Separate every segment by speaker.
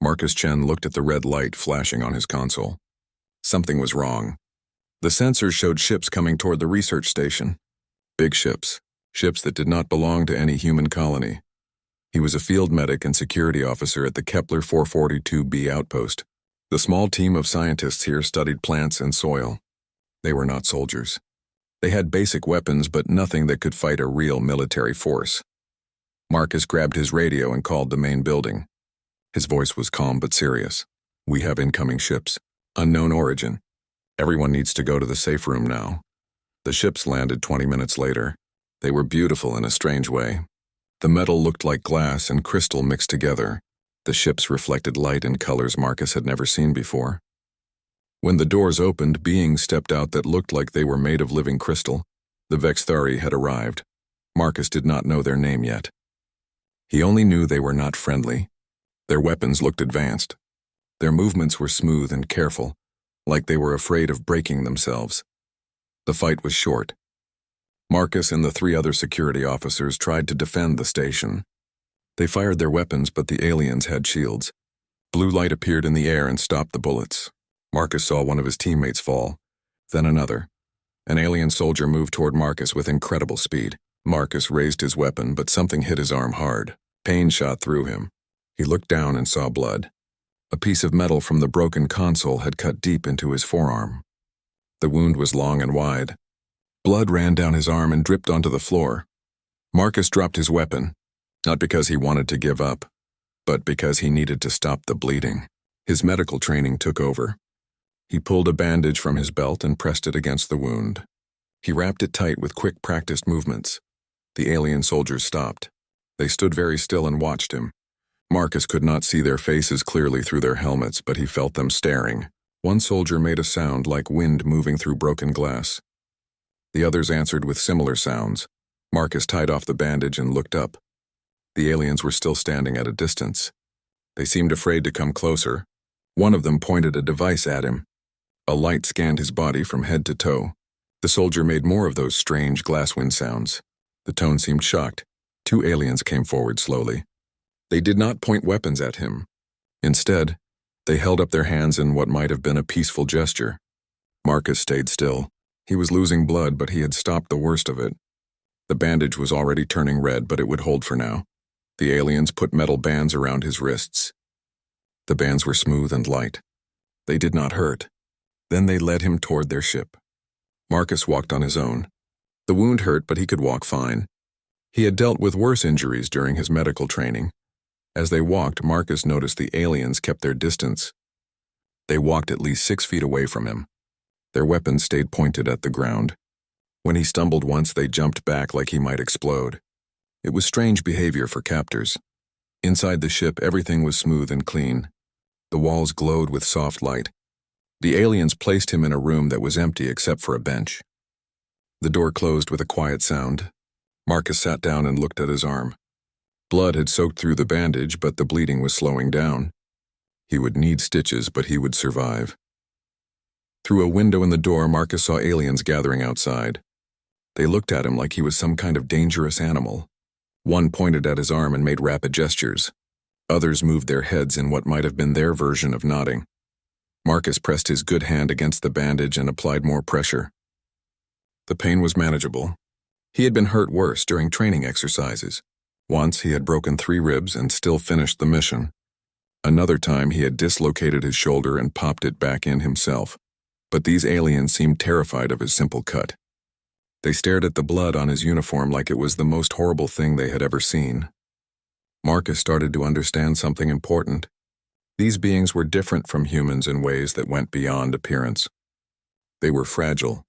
Speaker 1: Marcus Chen looked at the red light flashing on his console. Something was wrong. The sensors showed ships coming toward the research station. Big ships. Ships that did not belong to any human colony. He was a field medic and security officer at the Kepler 442b outpost. The small team of scientists here studied plants and soil. They were not soldiers. They had basic weapons, but nothing that could fight a real military force. Marcus grabbed his radio and called the main building. His voice was calm but serious. "We have incoming ships. Unknown origin. Everyone needs to go to the safe room now." The ships landed 20 minutes later. They were beautiful in a strange way. The metal looked like glass and crystal mixed together. The ships reflected light in colors Marcus had never seen before. When the doors opened, beings stepped out that looked like they were made of living crystal. The Vexthari had arrived. Marcus did not know their name yet. He only knew they were not friendly. Their weapons looked advanced. Their movements were smooth and careful, like they were afraid of breaking themselves. The fight was short. Marcus and the 3 other security officers tried to defend the station. They fired their weapons, but the aliens had shields. Blue light appeared in the air and stopped the bullets. Marcus saw one of his teammates fall, then another. An alien soldier moved toward Marcus with incredible speed. Marcus raised his weapon, but something hit his arm hard. Pain shot through him. He looked down and saw blood. A piece of metal from the broken console had cut deep into his forearm. The wound was long and wide. Blood ran down his arm and dripped onto the floor. Marcus dropped his weapon, not because he wanted to give up, but because he needed to stop the bleeding. His medical training took over. He pulled a bandage from his belt and pressed it against the wound. He wrapped it tight with quick practiced movements. The alien soldiers stopped. They stood very still and watched him. Marcus could not see their faces clearly through their helmets, but he felt them staring. One soldier made a sound like wind moving through broken glass. The others answered with similar sounds. Marcus tied off the bandage and looked up. The aliens were still standing at a distance. They seemed afraid to come closer. One of them pointed a device at him. A light scanned his body from head to toe. The soldier made more of those strange glasswind sounds. The tone seemed shocked. 2 aliens came forward slowly. They did not point weapons at him. Instead, they held up their hands in what might have been a peaceful gesture. Marcus stayed still. He was losing blood, but he had stopped the worst of it. The bandage was already turning red, but it would hold for now. The aliens put metal bands around his wrists. The bands were smooth and light. They did not hurt. Then they led him toward their ship. Marcus walked on his own. The wound hurt, but he could walk fine. He had dealt with worse injuries during his medical training. As they walked, Marcus noticed the aliens kept their distance. They walked at least 6 feet away from him. Their weapons stayed pointed at the ground. When he stumbled once, they jumped back like he might explode. It was strange behavior for captors. Inside the ship, everything was smooth and clean. The walls glowed with soft light. The aliens placed him in a room that was empty except for a bench. The door closed with a quiet sound. Marcus sat down and looked at his arm. Blood had soaked through the bandage, but the bleeding was slowing down. He would need stitches, but he would survive. Through a window in the door, Marcus saw aliens gathering outside. They looked at him like he was some kind of dangerous animal. One pointed at his arm and made rapid gestures. Others moved their heads in what might have been their version of nodding. Marcus pressed his good hand against the bandage and applied more pressure. The pain was manageable. He had been hurt worse during training exercises. Once he had broken 3 ribs and still finished the mission. Another time he had dislocated his shoulder and popped it back in himself. But these aliens seemed terrified of his simple cut. They stared at the blood on his uniform like it was the most horrible thing they had ever seen. Marcus started to understand something important. These beings were different from humans in ways that went beyond appearance. They were fragile.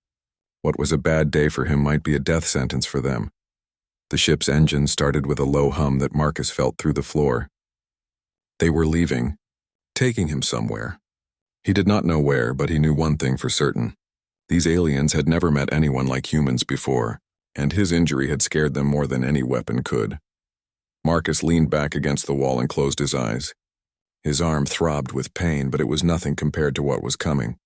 Speaker 1: What was a bad day for him might be a death sentence for them. The ship's engine started with a low hum that Marcus felt through the floor. They were leaving, taking him somewhere. He did not know where, but he knew one thing for certain. These aliens had never met anyone like humans before, and his injury had scared them more than any weapon could. Marcus leaned back against the wall and closed his eyes. His arm throbbed with pain, but it was nothing compared to what was coming.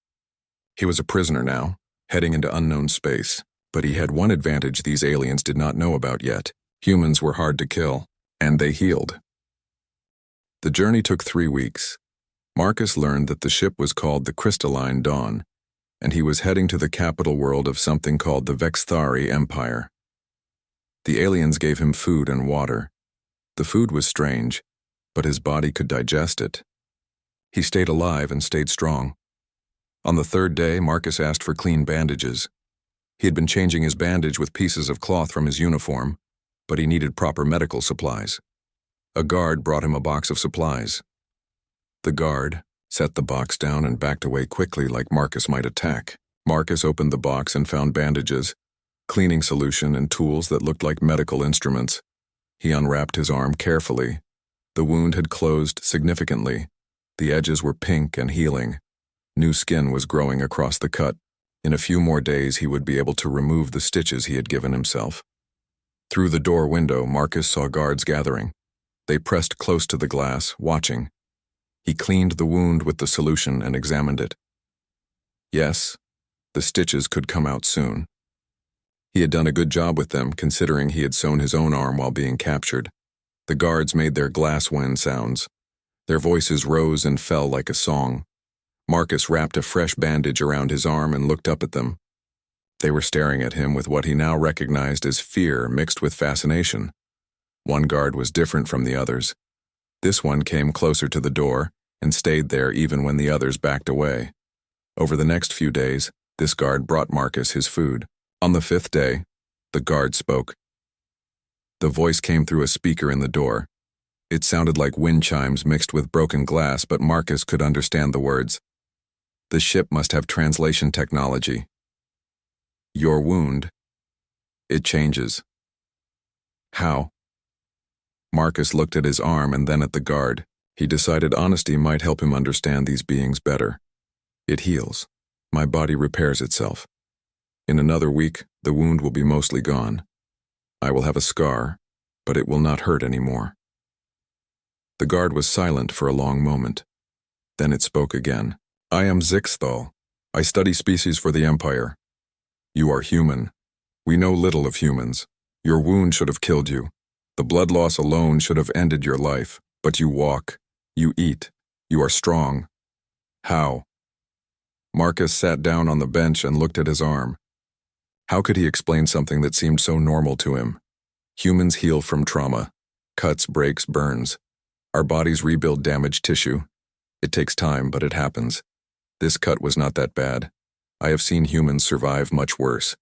Speaker 1: He was a prisoner now, heading into unknown space, but he had one advantage these aliens did not know about yet. Humans were hard to kill, and they healed. The journey took 3 weeks. Marcus learned that the ship was called the Crystalline Dawn, and he was heading to the capital world of something called the Vexthari Empire. The aliens gave him food and water. The food was strange, but his body could digest it. He stayed alive and stayed strong. On the 3rd day, Marcus asked for clean bandages. He had been changing his bandage with pieces of cloth from his uniform, but he needed proper medical supplies. A guard brought him a box of supplies. The guard set the box down and backed away quickly like Marcus might attack. Marcus opened the box and found bandages, cleaning solution, and tools that looked like medical instruments. He unwrapped his arm carefully. The wound had closed significantly. The edges were pink and healing. New skin was growing across the cut. In a few more days, he would be able to remove the stitches he had given himself. Through the door window, Marcus saw guards gathering. They pressed close to the glass, watching. He cleaned the wound with the solution and examined it. Yes, the stitches could come out soon. He had done a good job with them, considering he had sewn his own arm while being captured. The guards made their glass wind sounds. Their voices rose and fell like a song. Marcus wrapped a fresh bandage around his arm and looked up at them. They were staring at him with what he now recognized as fear mixed with fascination. One guard was different from the others. This one came closer to the door and stayed there even when the others backed away. Over the next few days, this guard brought Marcus his food. On the 5th day, the guard spoke. The voice came through a speaker in the door. It sounded like wind chimes mixed with broken glass, but Marcus could understand the words. The ship must have translation technology. Your wound. It changes. How? Marcus looked at his arm and then at the guard. He decided honesty might help him understand these beings better. It heals. My body repairs itself. In another week, the wound will be mostly gone. I will have a scar, but it will not hurt anymore. The guard was silent for a long moment. Then it spoke again. I am Zixthal. I study species for the Empire. You are human. We know little of humans. Your wound should have killed you. The blood loss alone should have ended your life, but you walk, you eat, you are strong. How? Marcus sat down on the bench and looked at his arm. How could he explain something that seemed so normal to him? Humans heal from trauma. Cuts, breaks, burns. Our bodies rebuild damaged tissue. It takes time, but it happens. This cut was not that bad. I have seen humans survive much worse.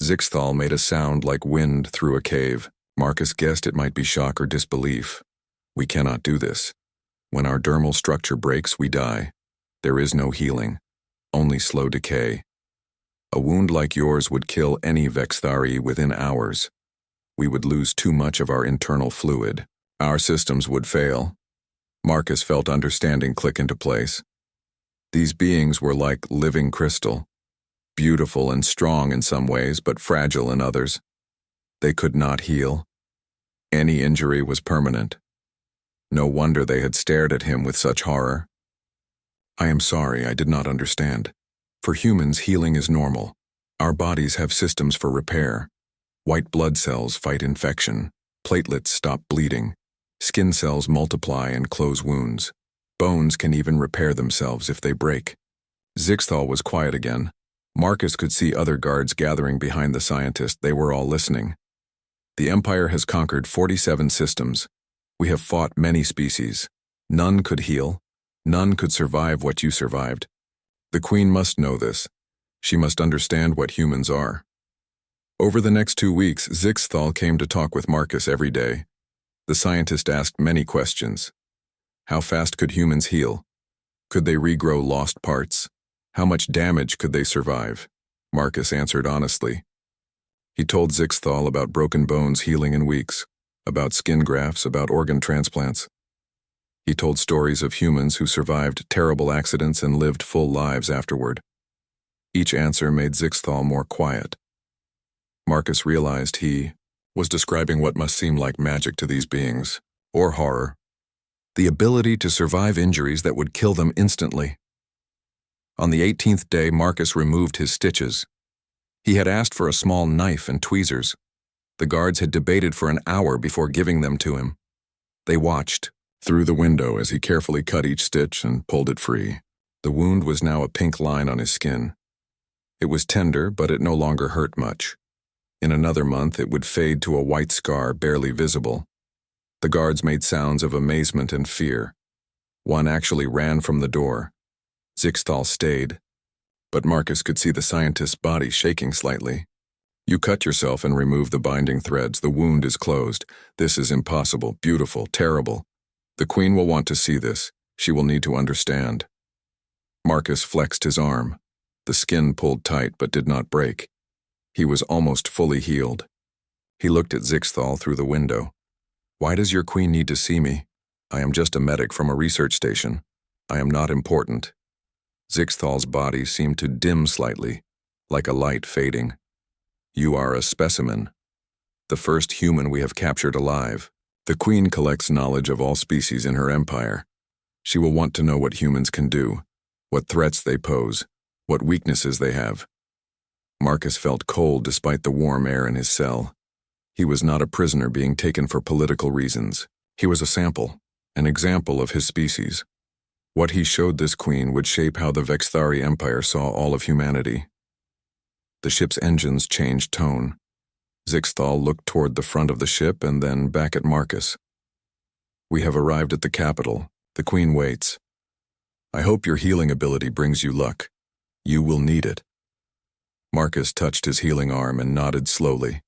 Speaker 1: Zixthal made a sound like wind through a cave. Marcus guessed it might be shock or disbelief. We cannot do this. When our dermal structure breaks, we die. There is no healing, only slow decay. A wound like yours would kill any Vexthari within hours. We would lose too much of our internal fluid. Our systems would fail. Marcus felt understanding click into place. These beings were like living crystal, beautiful and strong in some ways, but fragile in others. They could not heal. Any injury was permanent. No wonder they had stared at him with such horror. I am sorry, I did not understand. For humans, healing is normal. Our bodies have systems for repair. White blood cells fight infection. Platelets stop bleeding. Skin cells multiply and close wounds. Bones can even repair themselves if they break. Zixthal was quiet again. Marcus could see other guards gathering behind the scientist. They were all listening. The Empire has conquered 47 systems. We have fought many species. None could heal. None could survive what you survived. The Queen must know this. She must understand what humans are. Over the next 2 weeks, Zixthal came to talk with Marcus every day. The scientist asked many questions. How fast could humans heal? Could they regrow lost parts? How much damage could they survive? Marcus answered honestly. He told Zixthal about broken bones healing in weeks, about skin grafts, about organ transplants. He told stories of humans who survived terrible accidents and lived full lives afterward. Each answer made Zixthal more quiet. Marcus realized he was describing what must seem like magic to these beings, or horror. The ability to survive injuries that would kill them instantly. On the 18th day, Marcus removed his stitches. He had asked for a small knife and tweezers. The guards had debated for an hour before giving them to him. They watched, through the window as he carefully cut each stitch and pulled it free. The wound was now a pink line on his skin. It was tender, but it no longer hurt much. In another month, it would fade to a white scar barely visible. The guards made sounds of amazement and fear. One actually ran from the door. Zixthal stayed, but Marcus could see the scientist's body shaking slightly. You cut yourself and remove the binding threads. The wound is closed. This is impossible, beautiful, terrible. The Queen will want to see this. She will need to understand. Marcus flexed his arm. The skin pulled tight but did not break. He was almost fully healed. He looked at Zixthal through the window. Why does your Queen need to see me? I am just a medic from a research station. I am not important. Zixthal's body seemed to dim slightly, like a light fading. You are a specimen. The first human we have captured alive. The Queen collects knowledge of all species in her empire. She will want to know what humans can do, what threats they pose, what weaknesses they have. Marcus felt cold despite the warm air in his cell. He was not a prisoner being taken for political reasons. He was a sample, an example of his species. What he showed this Queen would shape how the Vexthari Empire saw all of humanity. The ship's engines changed tone. Zixthal looked toward the front of the ship and then back at Marcus. We have arrived at the capital. The Queen waits. I hope your healing ability brings you luck. You will need it. Marcus touched his healing arm and nodded slowly.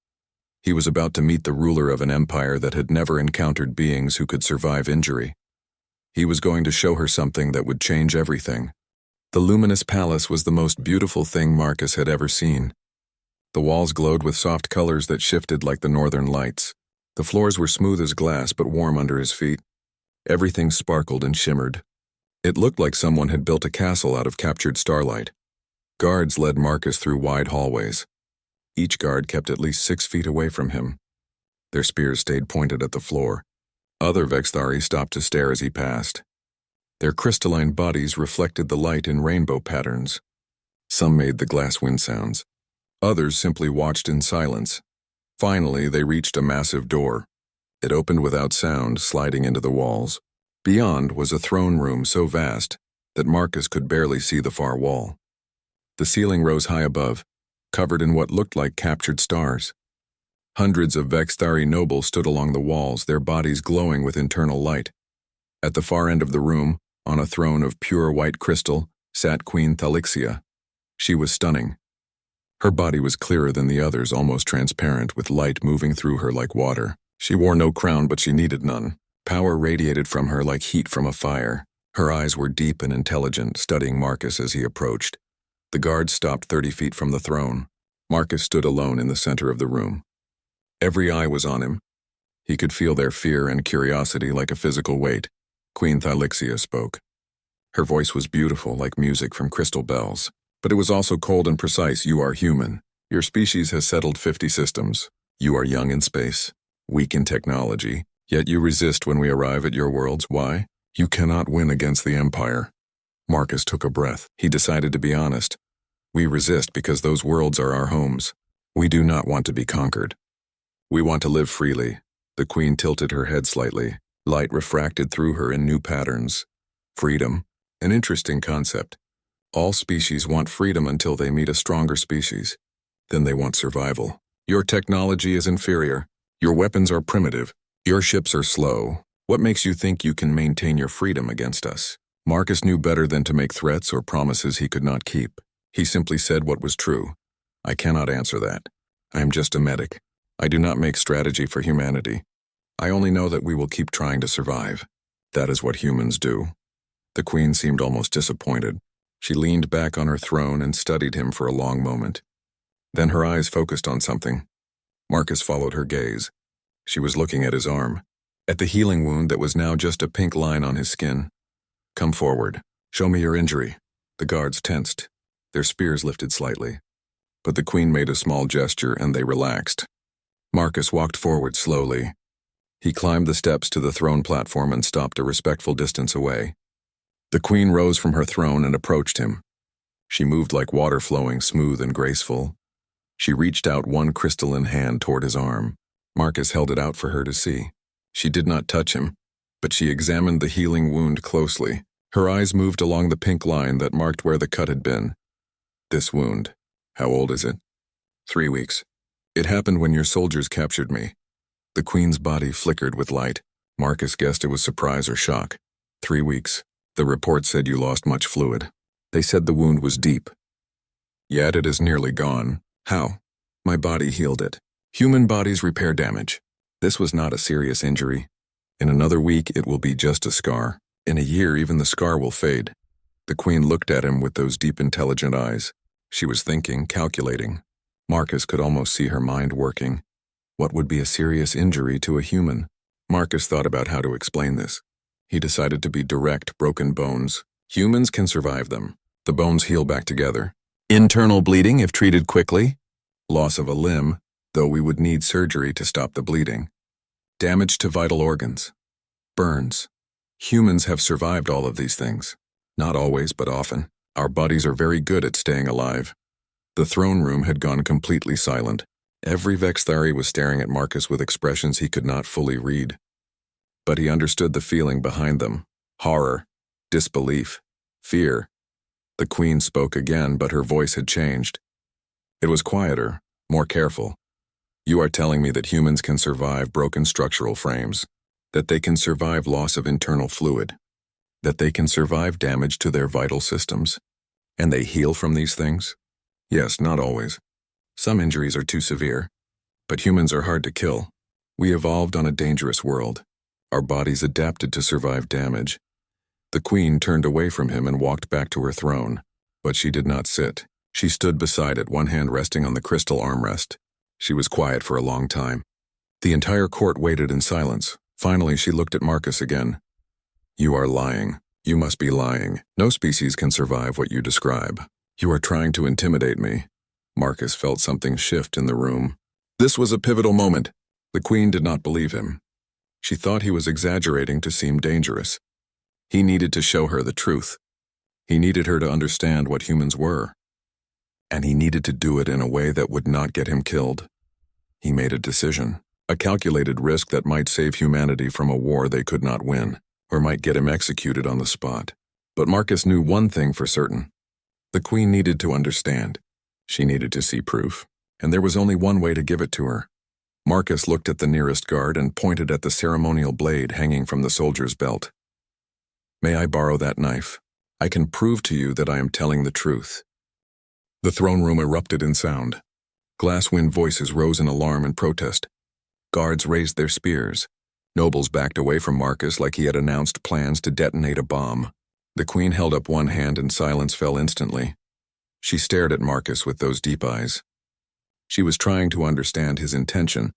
Speaker 1: He was about to meet the ruler of an empire that had never encountered beings who could survive injury. He was going to show her something that would change everything. The luminous palace was the most beautiful thing Marcus had ever seen. The walls glowed with soft colors that shifted like the northern lights. The floors were smooth as glass but warm under his feet. Everything sparkled and shimmered. It looked like someone had built a castle out of captured starlight. Guards led Marcus through wide hallways. Each guard kept at least 6 feet away from him. Their spears stayed pointed at the floor. Other Vexthari stopped to stare as he passed. Their crystalline bodies reflected the light in rainbow patterns. Some made the glass wind sounds. Others simply watched in silence. Finally, they reached a massive door. It opened without sound, sliding into the walls. Beyond was a throne room so vast that Marcus could barely see the far wall. The ceiling rose high above, covered in what looked like captured stars. Hundreds of Vexthari nobles stood along the walls, their bodies glowing with internal light. At the far end of the room, on a throne of pure white crystal, sat Queen Thalixia. She was stunning. Her body was clearer than the others, almost transparent, with light moving through her like water. She wore no crown, but she needed none. Power radiated from her like heat from a fire. Her eyes were deep and intelligent, studying Marcus as he approached. The guards stopped 30 feet from the throne. Marcus stood alone in the center of the room. Every eye was on him. He could feel their fear and curiosity like a physical weight. Queen Thalixia spoke. Her voice was beautiful, like music from crystal bells. But it was also cold and precise. You are human. Your species has settled 50 systems. You are young in space, weak in technology, yet you resist when we arrive at your worlds. Why? You cannot win against the Empire. Marcus took a breath. He decided to be honest. We resist because those worlds are our homes. We do not want to be conquered. We want to live freely. The Queen tilted her head slightly. Light refracted through her in new patterns. Freedom. An interesting concept. All species want freedom until they meet a stronger species. Then they want survival. Your technology is inferior. Your weapons are primitive. Your ships are slow. What makes you think you can maintain your freedom against us? Marcus knew better than to make threats or promises he could not keep. He simply said what was true. I cannot answer that. I am just a medic. I do not make strategy for humanity. I only know that we will keep trying to survive. That is what humans do. The Queen seemed almost disappointed. She leaned back on her throne and studied him for a long moment. Then her eyes focused on something. Marcus followed her gaze. She was looking at his arm, at the healing wound that was now just a pink line on his skin. Come forward. Show me your injury. The guards tensed. Their spears lifted slightly. But the Queen made a small gesture and they relaxed. Marcus walked forward slowly. He climbed the steps to the throne platform and stopped a respectful distance away. The Queen rose from her throne and approached him. She moved like water flowing smooth and graceful. She reached out one crystalline hand toward his arm. Marcus held it out for her to see. She did not touch him. but she examined the healing wound closely. Her eyes moved along the pink line that marked where the cut had been. This wound. How old is it? 3 weeks. It happened when your soldiers captured me. The Queen's body flickered with light. Marcus guessed it was surprise or shock. 3 weeks. The report said you lost much fluid. They said the wound was deep. Yet it is nearly gone. How? My body healed it. Human bodies repair damage. This was not a serious injury. In another week, it will be just a scar. In a year, even the scar will fade. The Queen looked at him with those deep, intelligent eyes. She was thinking, calculating. Marcus could almost see her mind working. What would be a serious injury to a human? Marcus thought about how to explain this. He decided to be direct. Broken bones. Humans can survive them. The bones heal back together. Internal bleeding if treated quickly. Loss of a limb, though we would need surgery to stop the bleeding. Damage to vital organs. Burns. Humans have survived all of these things. Not always, but often. Our bodies are very good at staying alive. The throne room had gone completely silent. Every Vexthari was staring at Marcus with expressions he could not fully read. But he understood the feeling behind them. Horror, disbelief, fear. The Queen spoke again, but her voice had changed. It was quieter, more careful. You are telling me that humans can survive broken structural frames, that they can survive loss of internal fluid, that they can survive damage to their vital systems, and they heal from these things? Yes, not always. Some injuries are too severe, but humans are hard to kill. We evolved on a dangerous world. Our bodies adapted to survive damage. The Queen turned away from him and walked back to her throne, but she did not sit. She stood beside it, one hand resting on the crystal armrest. She was quiet for a long time. The entire court waited in silence. Finally, she looked at Marcus again. You are lying. You must be lying. No species can survive what you describe. You are trying to intimidate me. Marcus felt something shift in the room. This was a pivotal moment. The Queen did not believe him. She thought he was exaggerating to seem dangerous. He needed to show her the truth. He needed her to understand what humans were. And he needed to do it in a way that would not get him killed. He made a decision, a calculated risk that might save humanity from a war they could not win, or might get him executed on the spot. But Marcus knew one thing for certain. The Queen needed to understand. She needed to see proof, and there was only one way to give it to her. Marcus looked at the nearest guard and pointed at the ceremonial blade hanging from the soldier's belt. May I borrow that knife? I can prove to you that I am telling the truth. The throne room erupted in sound. Glass-wind voices rose in alarm and protest. Guards raised their spears. Nobles backed away from Marcus like he had announced plans to detonate a bomb. The Queen held up one hand and silence fell instantly. She stared at Marcus with those deep eyes. She was trying to understand his intention.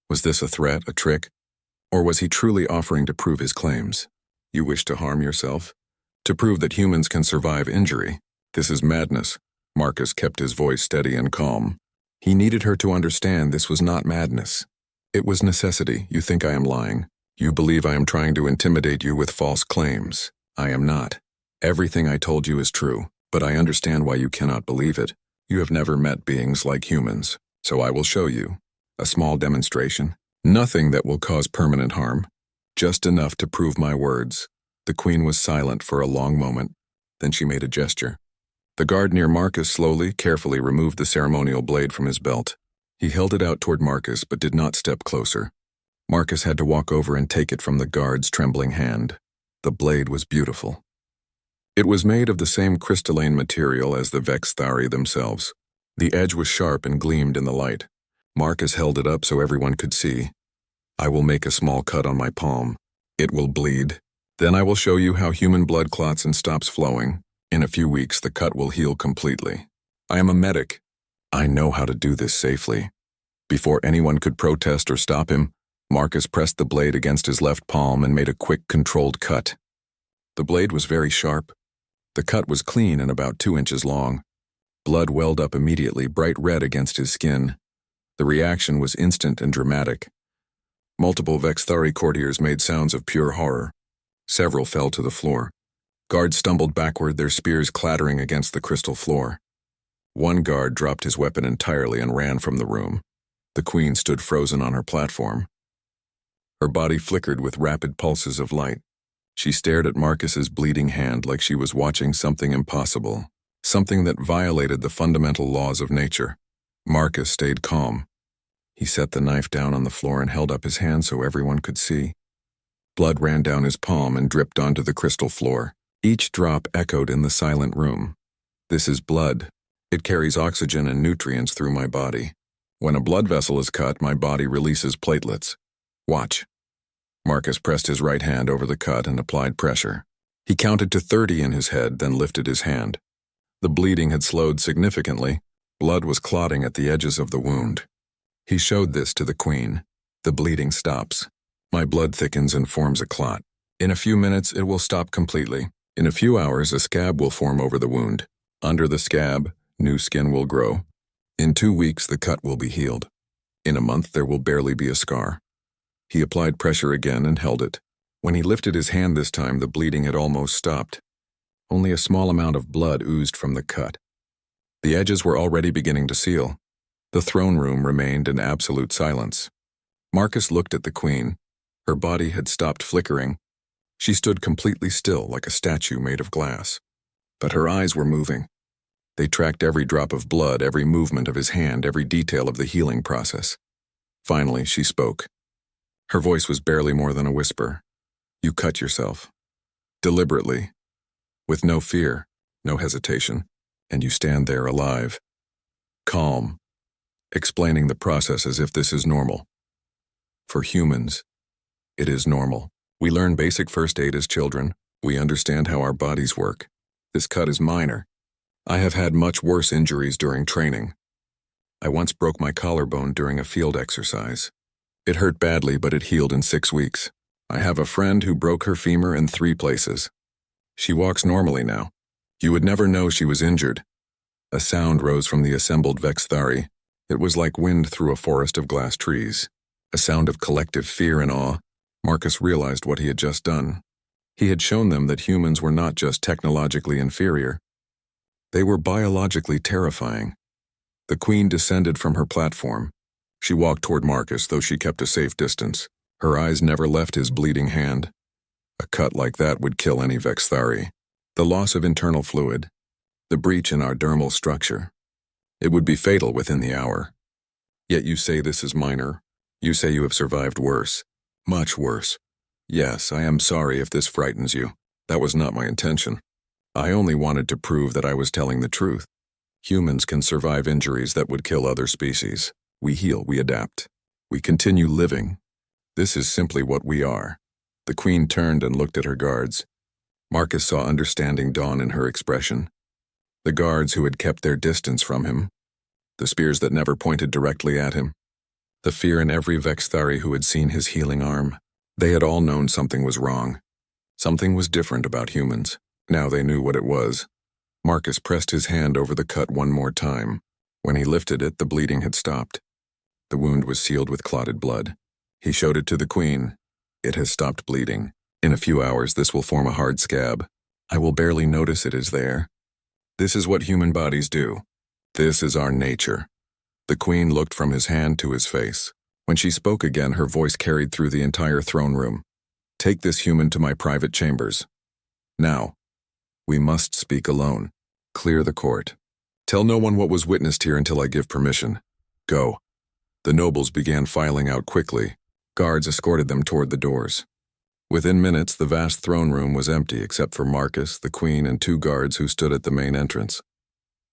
Speaker 1: Was this a threat, a trick? Or was he truly offering to prove his claims? You wish to harm yourself? To prove that humans can survive injury? This is madness. Marcus kept his voice steady and calm. He needed her to understand this was not madness. It was necessity. You think I am lying. You believe I am trying to intimidate you with false claims. I am not. Everything I told you is true, but I understand why you cannot believe it. You have never met beings like humans, so I will show you. A small demonstration. Nothing that will cause permanent harm. Just enough to prove my words. The Queen was silent for a long moment. Then she made a gesture. The guard near Marcus slowly, carefully removed the ceremonial blade from his belt. He held it out toward Marcus but did not step closer. Marcus had to walk over and take it from the guard's trembling hand. The blade was beautiful. It was made of the same crystalline material as the Vexthari themselves. The edge was sharp and gleamed in the light. Marcus held it up so everyone could see. I will make a small cut on my palm. It will bleed. Then I will show you how human blood clots and stops flowing. In a few weeks, the cut will heal completely. I am a medic. I know how to do this safely. Before anyone could protest or stop him, Marcus pressed the blade against his left palm and made a quick, controlled cut. The blade was very sharp. The cut was clean and about 2 inches long. Blood welled up immediately, bright red against his skin. The reaction was instant and dramatic. Multiple Vexthari courtiers made sounds of pure horror. Several fell to the floor. Guards stumbled backward, their spears clattering against the crystal floor. One guard dropped his weapon entirely and ran from the room. The Queen stood frozen on her platform. Her body flickered with rapid pulses of light. She stared at Marcus's bleeding hand like she was watching something impossible, something that violated the fundamental laws of nature. Marcus stayed calm. He set the knife down on the floor and held up his hand so everyone could see. Blood ran down his palm and dripped onto the crystal floor. Each drop echoed in the silent room. This is blood. It carries oxygen and nutrients through my body. When a blood vessel is cut, my body releases platelets. Watch. Marcus pressed his right hand over the cut and applied pressure. He counted to 30 in his head, then lifted his hand. The bleeding had slowed significantly. Blood was clotting at the edges of the wound. He showed this to the Queen. The bleeding stops. My blood thickens and forms a clot. In a few minutes, it will stop completely. In a few hours, a scab will form over the wound. Under the scab, new skin will grow. In 2 weeks, the cut will be healed. In a month, there will barely be a scar. He applied pressure again and held it. When he lifted his hand this time, the bleeding had almost stopped. Only a small amount of blood oozed from the cut. The edges were already beginning to seal. The throne room remained in absolute silence. Marcus looked at the Queen. Her body had stopped flickering. She stood completely still like a statue made of glass. But her eyes were moving. They tracked every drop of blood, every movement of his hand, every detail of the healing process. Finally, she spoke. Her voice was barely more than a whisper. You cut yourself. Deliberately. With no fear, no hesitation, and you stand there alive. Calm. Explaining the process as if this is normal. For humans, it is normal. We learn basic first aid as children. We understand how our bodies work. This cut is minor. I have had much worse injuries during training. I once broke my collarbone during a field exercise. It hurt badly, but it healed in 6 weeks. I have a friend who broke her femur in 3 places. She walks normally now. You would never know she was injured. A sound rose from the assembled Vexthari. It was like wind through a forest of glass trees. A sound of collective fear and awe. Marcus realized what he had just done. He had shown them that humans were not just technologically inferior. They were biologically terrifying. The Queen descended from her platform. She walked toward Marcus, though she kept a safe distance. Her eyes never left his bleeding hand. A cut like that would kill any Vexthari. The loss of internal fluid. The breach in our dermal structure. It would be fatal within the hour. Yet you say this is minor. You say you have survived worse. Much worse. Yes, I am sorry if this frightens you. That was not my intention. I only wanted to prove that I was telling the truth. Humans can survive injuries that would kill other species. We heal, we adapt. We continue living. This is simply what we are. The Queen turned and looked at her guards. Marcus saw understanding dawn in her expression. The guards who had kept their distance from him. The spears that never pointed directly at him. The fear in every Vexthari who had seen his healing arm. They had all known something was wrong. Something was different about humans. Now they knew what it was. Marcus pressed his hand over the cut one more time. When he lifted it, the bleeding had stopped. The wound was sealed with clotted blood. He showed it to the Queen. It has stopped bleeding. In a few hours, this will form a hard scab. I will barely notice it is there. This is what human bodies do. This is our nature. The Queen looked from his hand to his face. When she spoke again, her voice carried through the entire throne room. Take this human to my private chambers. Now, we must speak alone. Clear the court. Tell no one what was witnessed here until I give permission. Go. The nobles began filing out quickly. Guards escorted them toward the doors. Within minutes, the vast throne room was empty except for Marcus, the Queen, and 2 guards who stood at the main entrance.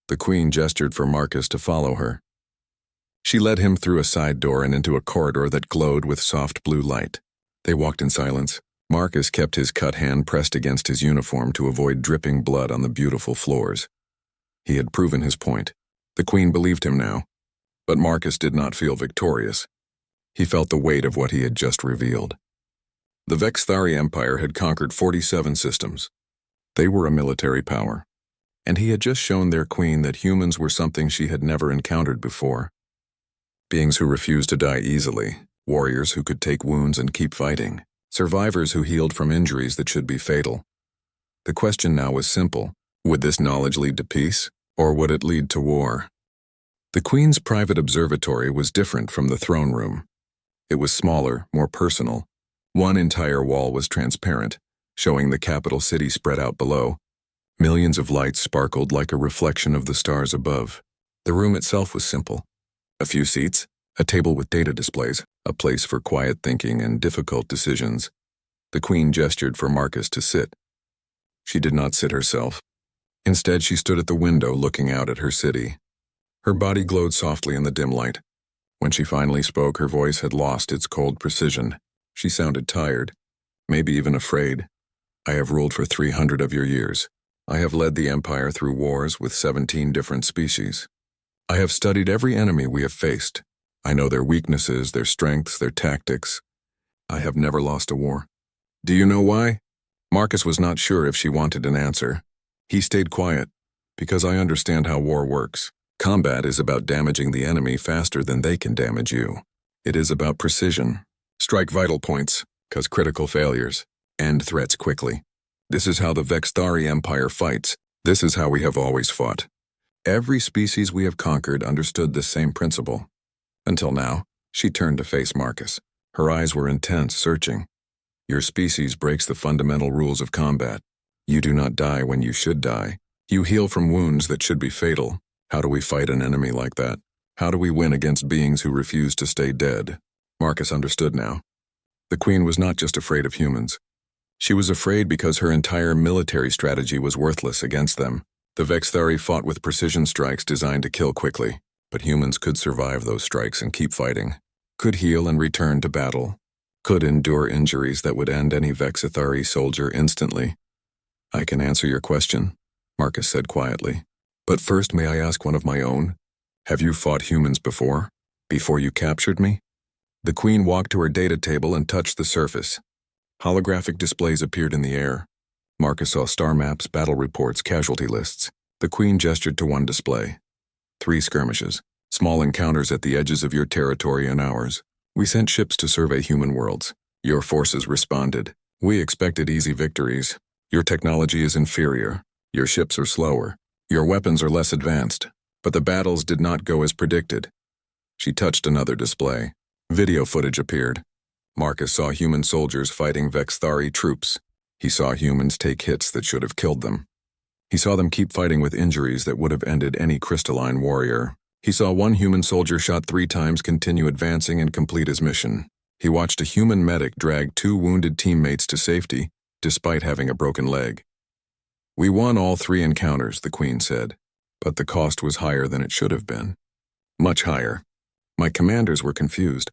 Speaker 1: The Queen gestured for Marcus to follow her. She led him through a side door and into a corridor that glowed with soft blue light. They walked in silence. Marcus kept his cut hand pressed against his uniform to avoid dripping blood on the beautiful floors. He had proven his point. The Queen believed him now. But Marcus did not feel victorious. He felt the weight of what he had just revealed. The Vexthari Empire had conquered 47 systems. They were a military power. And he had just shown their Queen that humans were something she had never encountered before. Beings who refused to die easily, warriors who could take wounds and keep fighting, survivors who healed from injuries that should be fatal. The question now was simple. Would this knowledge lead to peace, or would it lead to war? The Queen's private observatory was different from the throne room. It was smaller, more personal, One entire wall was transparent, showing the capital city spread out below. Millions of lights sparkled like a reflection of the stars above. The room itself was simple. A few seats, a table with data displays, a place for quiet thinking and difficult decisions. The Queen gestured for Marcus to sit. She did not sit herself. Instead, she stood at the window looking out at her city. Her body glowed softly in the dim light. When she finally spoke, her voice had lost its cold precision. She sounded tired, maybe even afraid. I have ruled for 300 of your years. I have led the Empire through wars with 17 different species. I have studied every enemy we have faced. I know their weaknesses, their strengths, their tactics. I have never lost a war. Do you know why? Marcus was not sure if she wanted an answer. He stayed quiet, because I understand how war works. Combat is about damaging the enemy faster than they can damage you. It is about precision. Strike vital points, cause critical failures, end threats quickly. This is how the Vexthari Empire fights. This is how we have always fought. Every species we have conquered understood this same principle. Until now, she turned to face Marcus. Her eyes were intense, searching. Your species breaks the fundamental rules of combat. You do not die when you should die. You heal from wounds that should be fatal. How do we fight an enemy like that? How do we win against beings who refuse to stay dead? Marcus understood now. The Queen was not just afraid of humans. She was afraid because her entire military strategy was worthless against them. The Vexthari fought with precision strikes designed to kill quickly, but humans could survive those strikes and keep fighting, could heal and return to battle, could endure injuries that would end any Vexthari soldier instantly. I can answer your question, Marcus said quietly. But first, may I ask one of my own? Have you fought humans before? Before you captured me? The Queen walked to her data table and touched the surface. Holographic displays appeared in the air. Marcus saw star maps, battle reports, casualty lists. The Queen gestured to one display. 3 skirmishes, small encounters at the edges of your territory and ours. We sent ships to survey human worlds. Your forces responded. We expected easy victories. Your technology is inferior. Your ships are slower. Your weapons are less advanced. But the battles did not go as predicted. She touched another display. Video footage appeared. Marcus saw human soldiers fighting Vexthari troops. He saw humans take hits that should have killed them. He saw them keep fighting with injuries that would have ended any crystalline warrior. He saw one human soldier shot 3 times continue advancing and complete his mission. He watched a human medic drag 2 wounded teammates to safety, despite having a broken leg. We won all 3 encounters, the Queen said, but the cost was higher than it should have been. Much higher. My commanders were confused.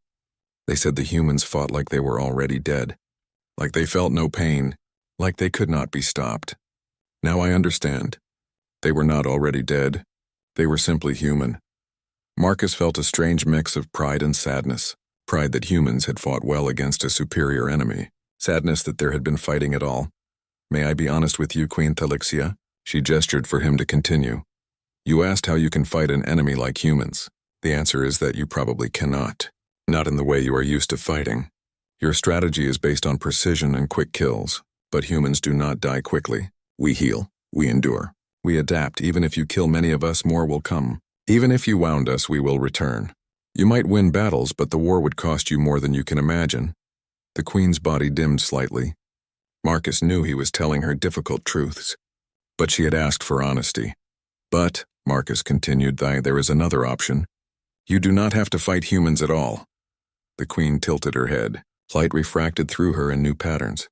Speaker 1: They said the humans fought like they were already dead, like they felt no pain, like they could not be stopped. Now I understand. They were not already dead. They were simply human. Marcus felt a strange mix of pride and sadness. Pride that humans had fought well against a superior enemy. Sadness that there had been fighting at all. May I be honest with you, Queen Thalixia? She gestured for him to continue. You asked how you can fight an enemy like humans. The answer is that you probably cannot. Not in the way you are used to fighting. Your strategy is based on precision and quick kills, but humans do not die quickly. We heal, we endure, we adapt. Even if you kill many of us, more will come. Even if you wound us, we will return. You might win battles, but the war would cost you more than you can imagine. The Queen's body dimmed slightly. Marcus knew he was telling her difficult truths, but she had asked for honesty. But, Marcus continued, there is another option. You do not have to fight humans at all. The Queen tilted her head. Light refracted through her in new patterns.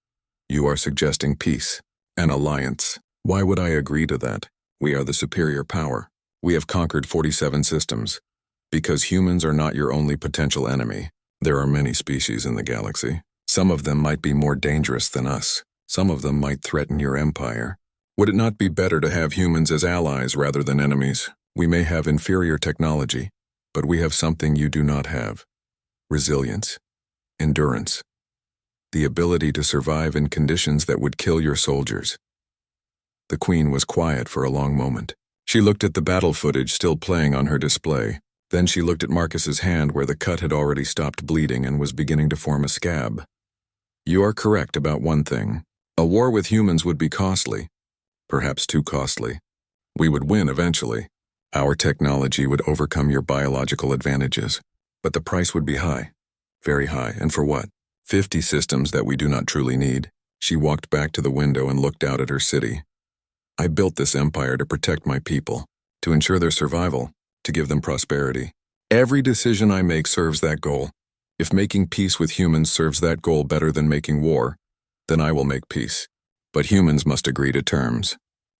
Speaker 1: You are suggesting peace, an alliance. Why would I agree to that? We are the superior power. We have conquered 47 systems. Because humans are not your only potential enemy. There are many species in the galaxy. Some of them might be more dangerous than us. Some of them might threaten your empire. Would it not be better to have humans as allies rather than enemies? We may have inferior technology, but we have something you do not have. Resilience. Endurance. The ability to survive in conditions that would kill your soldiers. The Queen was quiet for a long moment. She looked at the battle footage still playing on her display. Then she looked at Marcus's hand where the cut had already stopped bleeding and was beginning to form a scab. You are correct about one thing. A war with humans would be costly. Perhaps too costly. We would win eventually. Our technology would overcome your biological advantages. But the price would be high. Very high. And for what? 50 systems that we do not truly need. She walked back to the window and looked out at her city. I built this empire to protect my people, to ensure their survival, to give them prosperity. Every decision I make serves that goal. If making peace with humans serves that goal better than making war, then I will make peace. But humans must agree to terms.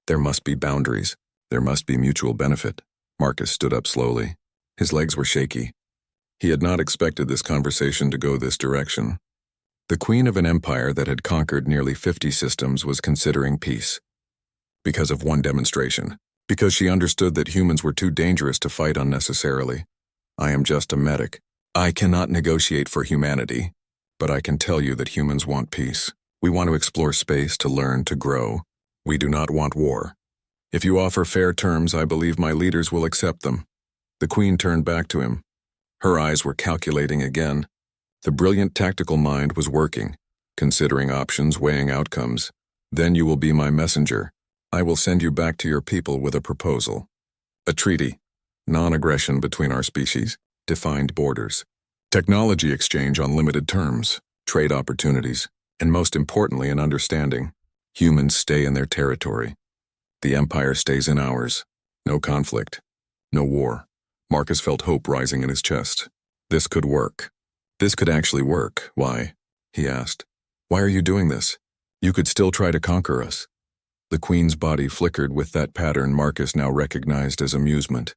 Speaker 1: There must be boundaries. There must be mutual benefit. Marcus stood up slowly. His legs were shaky. He had not expected this conversation to go this direction. The queen of an empire that had conquered nearly 50 systems was considering peace. Because of one demonstration. Because she understood that humans were too dangerous to fight unnecessarily. I am just a medic. I cannot negotiate for humanity, but I can tell you that humans want peace. We want to explore space, to learn, to grow. We do not want war. If you offer fair terms, I believe my leaders will accept them. The queen turned back to him. Her eyes were calculating again. The brilliant tactical mind was working, considering options, weighing outcomes. Then you will be my messenger. I will send you back to your people with a proposal. A treaty. Non-aggression between our species. Defined borders. Technology exchange on limited terms. Trade opportunities. And most importantly, an understanding. Humans stay in their territory. The empire stays in ours. No conflict. No war. Marcus felt hope rising in his chest. This could work. This could actually work. Why? He asked. Why are you doing this? You could still try to conquer us. The queen's body flickered with that pattern Marcus now recognized as amusement.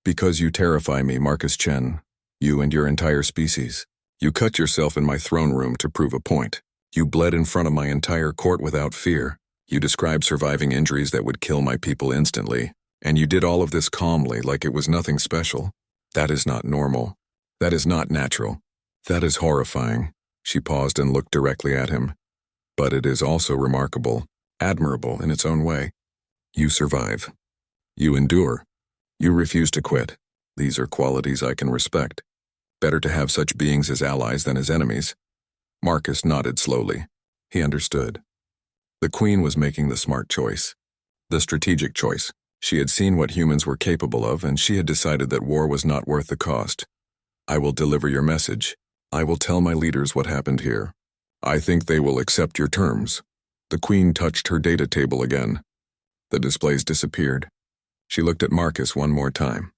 Speaker 1: Because you terrify me, Marcus Chen. You and your entire species. You cut yourself in my throne room to prove a point. You bled in front of my entire court without fear. You described surviving injuries that would kill my people instantly. And you did all of this calmly, like it was nothing special. That is not normal. That is not natural. That is horrifying. She paused and looked directly at him. But it is also remarkable, admirable in its own way. You survive. You endure. You refuse to quit. These are qualities I can respect. Better to have such beings as allies than as enemies. Marcus nodded slowly. He understood. The queen was making the smart choice. The strategic choice. She had seen what humans were capable of, and she had decided that war was not worth the cost. I will deliver your message. I will tell my leaders what happened here. I think they will accept your terms. The queen touched her data table again. The displays disappeared. She looked at Marcus one more time.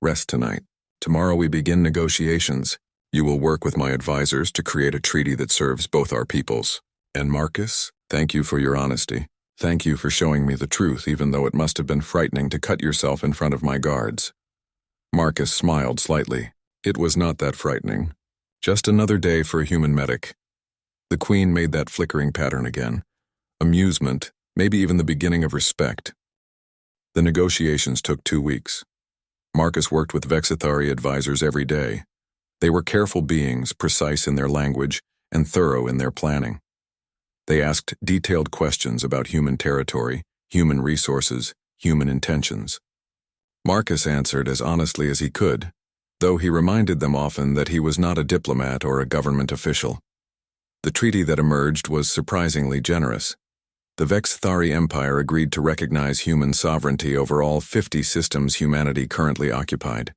Speaker 1: Rest tonight. Tomorrow we begin negotiations. You will work with my advisors to create a treaty that serves both our peoples. And Marcus, thank you for your honesty. Thank you for showing me the truth, even though it must have been frightening to cut yourself in front of my guards. Marcus smiled slightly. It was not that frightening. Just another day for a human medic. The queen made that flickering pattern again. Amusement, maybe even the beginning of respect. The negotiations took 2 weeks. Marcus worked with Vexithari advisors every day. They were careful beings, precise in their language, and thorough in their planning. They asked detailed questions about human territory, human resources, human intentions. Marcus answered as honestly as he could, though he reminded them often that he was not a diplomat or a government official. The treaty that emerged was surprisingly generous. The Vexithari Empire agreed to recognize human sovereignty over all 50 systems humanity currently occupied.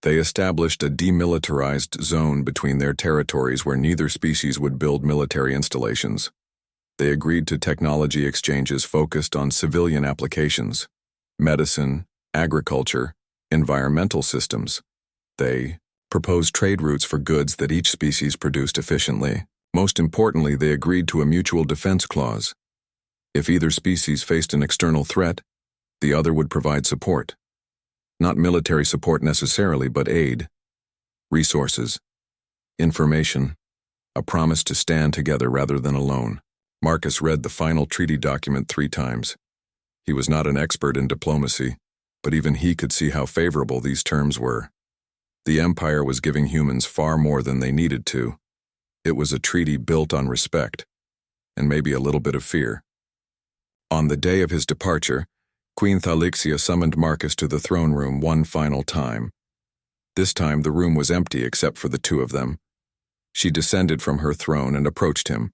Speaker 1: They established a demilitarized zone between their territories where neither species would build military installations. They agreed to technology exchanges focused on civilian applications, medicine, agriculture, environmental systems. They proposed trade routes for goods that each species produced efficiently. Most importantly, they agreed to a mutual defense clause. If either species faced an external threat, the other would provide support. Not military support necessarily, but aid, resources, information, a promise to stand together rather than alone. Marcus read the final treaty document 3 times. He was not an expert in diplomacy, but even he could see how favorable these terms were. The Empire was giving humans far more than they needed to. It was a treaty built on respect, and maybe a little bit of fear. On the day of his departure, Queen Thalixia summoned Marcus to the throne room one final time. This time the room was empty except for the 2 of them. She descended from her throne and approached him.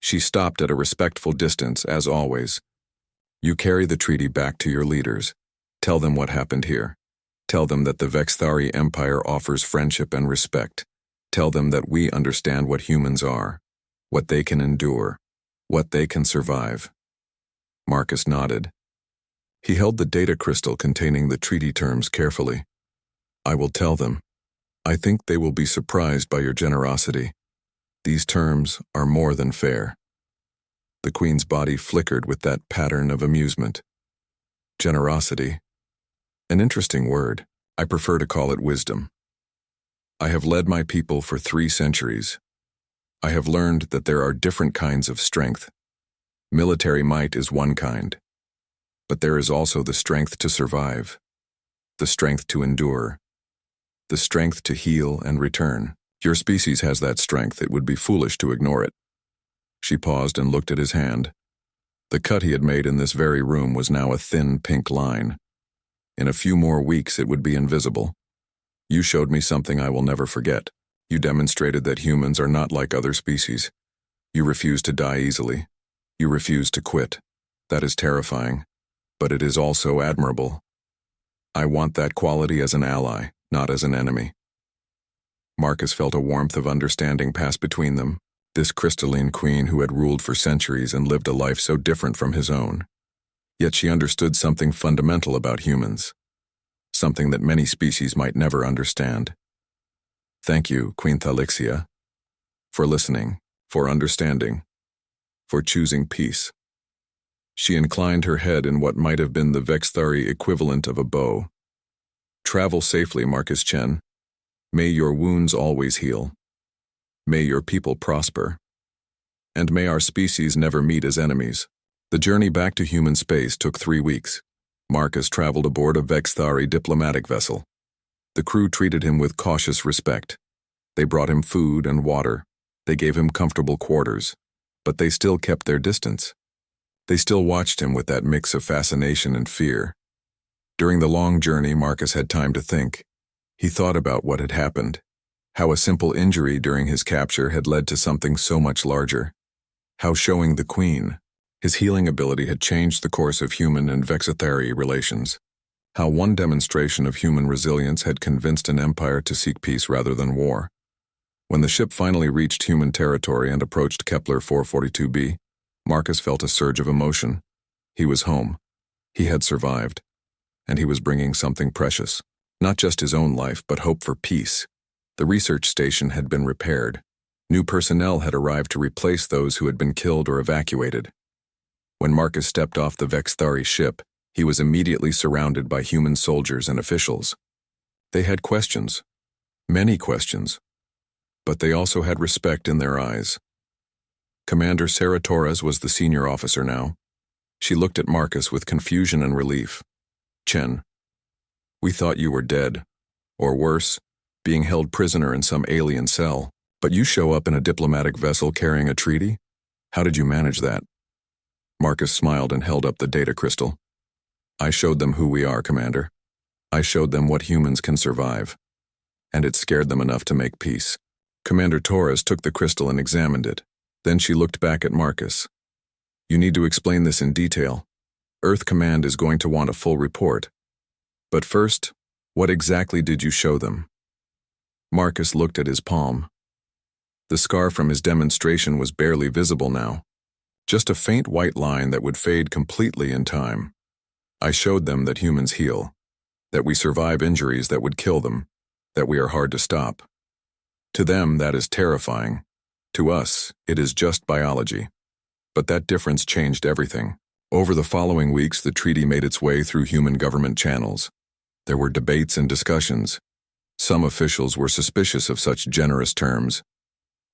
Speaker 1: She stopped at a respectful distance, as always. You carry the treaty back to your leaders. Tell them what happened here. Tell them that the Vexithari Empire offers friendship and respect. Tell them that we understand what humans are, what they can endure, what they can survive. Marcus nodded. He held the data crystal containing the treaty terms carefully. I will tell them. I think they will be surprised by your generosity. These terms are more than fair. The Queen's body flickered with that pattern of amusement. Generosity. An interesting word. I prefer to call it wisdom. I have led my people for 3 centuries. I have learned that there are different kinds of strength. Military might is one kind. But there is also the strength to survive, the strength to endure, the strength to heal and return. Your species has that strength. It would be foolish to ignore it. She paused and looked at his hand. The cut he had made in this very room was now a thin pink line. In a few more weeks it would be invisible. You showed me something I will never forget. You demonstrated that humans are not like other species. You refuse to die easily. You refuse to quit. That is terrifying, but it is also admirable. I want that quality as an ally, not as an enemy. Marcus felt a warmth of understanding pass between them, this crystalline queen who had ruled for centuries and lived a life so different from his own. Yet she understood something fundamental about humans, something that many species might never understand. Thank you, Queen Thalixia, for listening, for understanding, for choosing peace. She inclined her head in what might have been the Vexthari equivalent of a bow. Travel safely, Marcus Chen. May your wounds always heal. May your people prosper. And may our species never meet as enemies. The journey back to human space took 3 weeks. Marcus traveled aboard a Vexthari diplomatic vessel. The crew treated him with cautious respect. They brought him food and water. They gave him comfortable quarters. But they still kept their distance. They still watched him with that mix of fascination and fear. During the long journey, Marcus had time to think. He thought about what had happened, how a simple injury during his capture had led to something so much larger, how showing the Queen, his healing ability had changed the course of human and Vexithari relations, how one demonstration of human resilience had convinced an empire to seek peace rather than war. When the ship finally reached human territory and approached Kepler 442b, Marcus felt a surge of emotion. He was home. He had survived. And he was bringing something precious. Not just his own life, but hope for peace. The research station had been repaired. New personnel had arrived to replace those who had been killed or evacuated. When Marcus stepped off the Vexthari ship, he was immediately surrounded by human soldiers and officials. They had questions. Many questions. But they also had respect in their eyes. Commander Sarah Torres was the senior officer now. She looked at Marcus with confusion and relief. Chen, we thought you were dead, or worse, being held prisoner in some alien cell, but you show up in a diplomatic vessel carrying a treaty? How did you manage that? Marcus smiled and held up the data crystal. I showed them who we are, Commander. I showed them what humans can survive. And it scared them enough to make peace. Commander Torres took the crystal and examined it. Then she looked back at Marcus. You need to explain this in detail. Earth Command is going to want a full report. But first, what exactly did you show them? Marcus looked at his palm. The scar from his demonstration was barely visible now. Just a faint white line that would fade completely in time. I showed them that humans heal, that we survive injuries that would kill them, that we are hard to stop. To them, that is terrifying. To us, it is just biology. But that difference changed everything. Over the following weeks, the treaty made its way through human government channels. There were debates and discussions. Some officials were suspicious of such generous terms.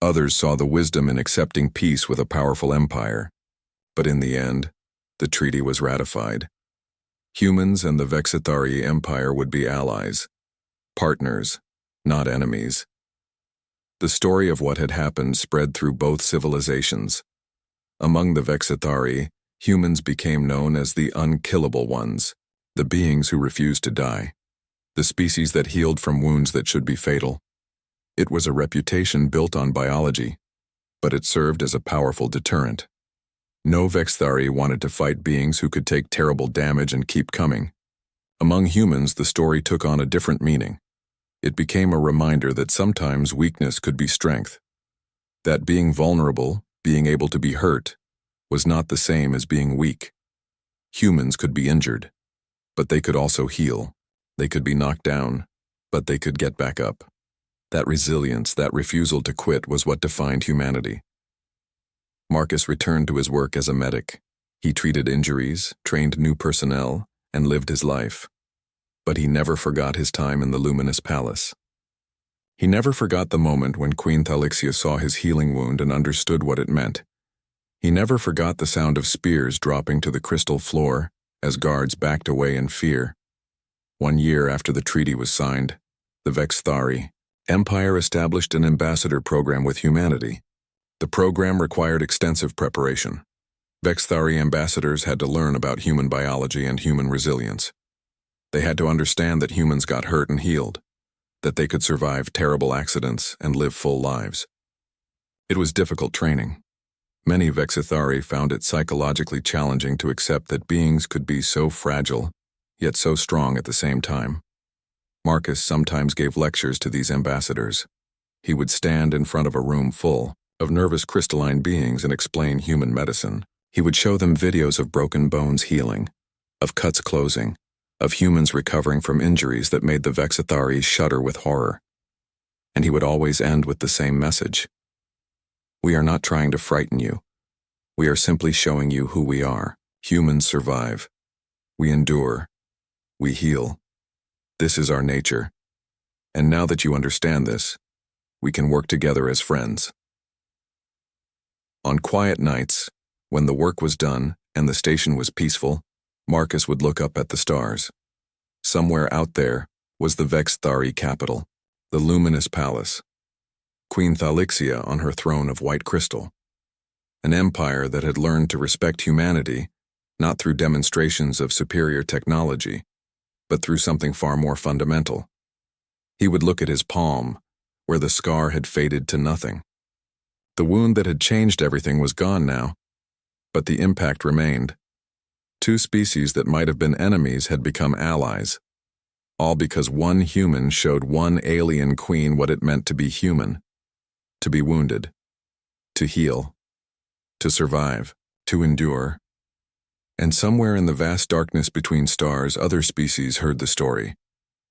Speaker 1: Others saw the wisdom in accepting peace with a powerful empire. But in the end, the treaty was ratified. Humans and the Vexithari Empire would be allies, partners, not enemies. The story of what had happened spread through both civilizations. Among the Vexithari, humans became known as the unkillable ones, the beings who refused to die, the species that healed from wounds that should be fatal. It was a reputation built on biology, but it served as a powerful deterrent. No Vexthari wanted to fight beings who could take terrible damage and keep coming. Among humans, the story took on a different meaning. It became a reminder that sometimes weakness could be strength, that being vulnerable, being able to be hurt, was not the same as being weak. Humans could be injured, but they could also heal. They could be knocked down, but they could get back up. That resilience, that refusal to quit was what defined humanity. Marcus returned to his work as a medic. He treated injuries, trained new personnel, and lived his life. But he never forgot his time in the Luminous Palace. He never forgot the moment when Queen Thalixia saw his healing wound and understood what it meant. He never forgot the sound of spears dropping to the crystal floor as guards backed away in fear. 1 year after the treaty was signed, the Vexthari Empire established an ambassador program with humanity. The program required extensive preparation. Vexthari ambassadors had to learn about human biology and human resilience. They had to understand that humans got hurt and healed, that they could survive terrible accidents and live full lives. It was difficult training. Many Vexithari found it psychologically challenging to accept that beings could be so fragile, yet so strong at the same time. Marcus sometimes gave lectures to these ambassadors. He would stand in front of a room full of nervous crystalline beings and explain human medicine. He would show them videos of broken bones healing, of cuts closing, of humans recovering from injuries that made the Vexithari shudder with horror. And he would always end with the same message. We are not trying to frighten you. We are simply showing you who we are. Humans survive. We endure. We heal. This is our nature. And now that you understand this, we can work together as friends. On quiet nights, when the work was done and the station was peaceful, Marcus would look up at the stars. Somewhere out there was the Vexthari capital, the Luminous Palace. Queen Thalixia on her throne of white crystal. An empire that had learned to respect humanity, not through demonstrations of superior technology, but through something far more fundamental. He would look at his palm, where the scar had faded to nothing. The wound that had changed everything was gone now, but the impact remained. 2 species that might have been enemies had become allies, all because one human showed one alien queen what it meant to be human, to be wounded, to heal, to survive, to endure. And somewhere in the vast darkness between stars, other species heard the story.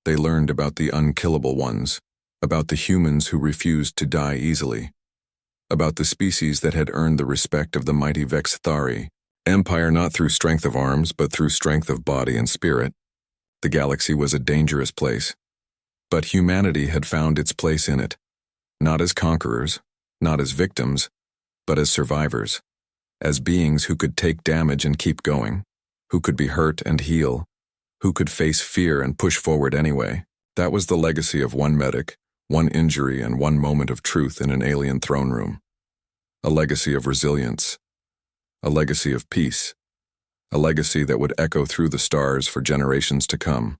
Speaker 1: They learned about the unkillable ones, about the humans who refused to die easily, about the species that had earned the respect of the mighty Vexthari Empire not through strength of arms, but through strength of body and spirit. The galaxy was a dangerous place, but humanity had found its place in it, not as conquerors, not as victims, but as survivors, as beings who could take damage and keep going, who could be hurt and heal, who could face fear and push forward anyway. That was the legacy of one medic, one injury, and one moment of truth in an alien throne room. A legacy of resilience, a legacy of peace, a legacy that would echo through the stars for generations to come.